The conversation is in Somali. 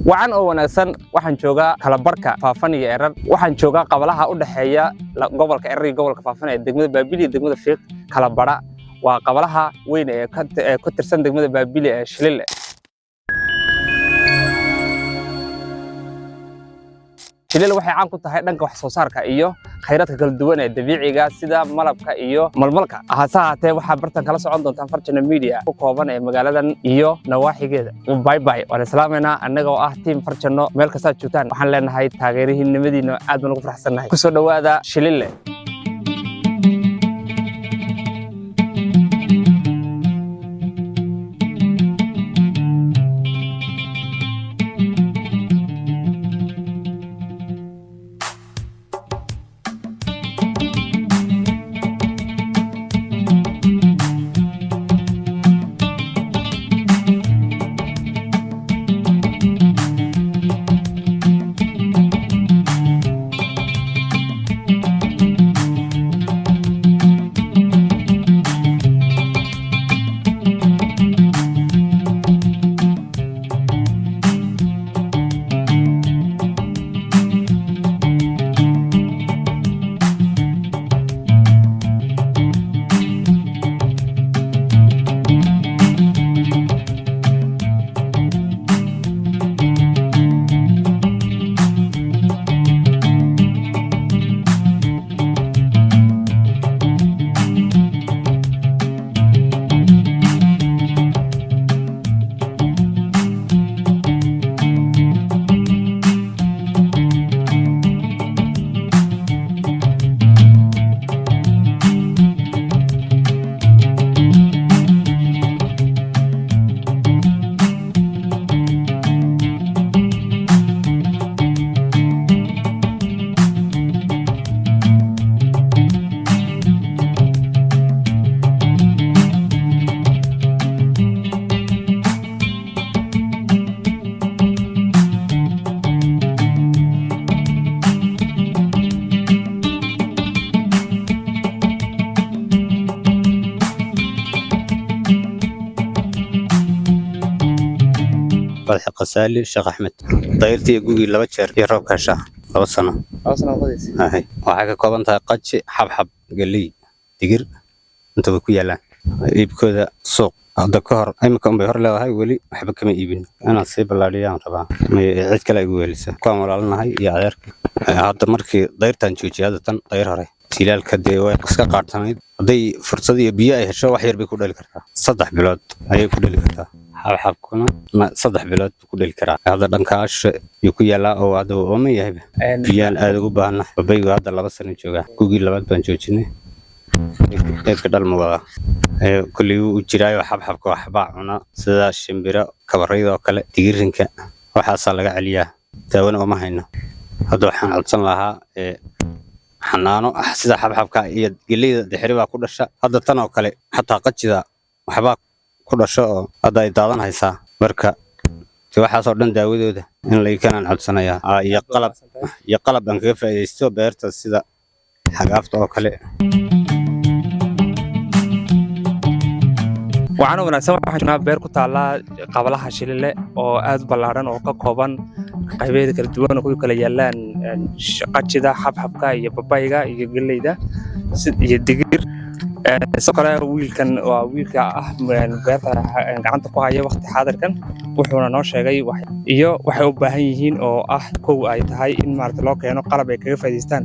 wacan oo wanaagsan waxaan joogaa kala barka Faafan iyo Erar waxaan joogaa qabalaha u dhaxeeya gobolka Erar iyo gobolka Faafan ee degmada Baabili iyo degmada Fiiq kala bara waa qabalaha weyn ee ka tirsan degmada Baabili ee Shilile Shilile waxay caan ku tahay dhanka wax soo saarka iyo khayraadka kala duwan ee dabiiciga sida malabka iyo malmalka ahaatee waxa bartan kala socon doontaan Farjana Media ku kooban ee magaaladan iyo nawaaxigeeda bye bye waan islaameena anagoo ah team Farjano meel kasta joogtaan waxaan leenahay taageerihiinimadiina aad baan ugu faraxsanahay ku soo dhawaada Shilile Fadhi Qasali Sheekh Axmed dayrtii guugi laba jeer iyo roobka shaah laba sano qodis waxa ka kooban tahay qaji xabxab galey digir inta ku yaalaan iibkooda suuq hadda ka hor imika bay hor leedahay wali waxba kama iibin ana si balaadiyaan rabaa cid kale igu weelisa ku amalaalnahay iyo adeerka hadda markii dayrtan joojiyada tan dayr hore tilaalka day way iska qaartanayd haday fursad iyo biyo ay hesho wax yar bay ku dhali kartaa 3 bilood ayay ku dhali kartaa xabxabkuna 3 bilood ku dhali karaa hadda dhankaas iyo ku yaala oo aad oo ma yahay biyaan aad ugu baahna babaygu hadda 2 sano jooga guugi labaad baan joojinay ka dhalmo wada kulli uu jiraayo xabxabka waxba cuna sida shimbiro kabarayda oo kale digirinka waxaas laga celiyaa taawna ma hayno hadda waxaan codsan lahaa xanaano sida xabxabka iyo galeyda dhixriba ku dhasha hadda tan oo kale xataa qajida waxba ku dhasho oo hadda ay daadan haysaa marka waxa soo dhan daawadooda in la kanaan codsanaya iyo qalab aan kaga faa'iideysto beerta sida xagaafta oo kale waxaan wanaagsan waxaan beer ku taala qabalaha Shilile oo aad balaaran oo ka kooban qaybaha kala duwan oo kala yaalaan qajida xabxabka iyo babayga iyo galeyda iyo digir sokora wiilkan waa wiilka ah beerta gacanta ku haya waqti xaadirkan wuxuuna noo sheegay waxay u baahan yihiin oo ah kow ay tahay in maarta loo keeno qalab ay kaga faa'iideystaan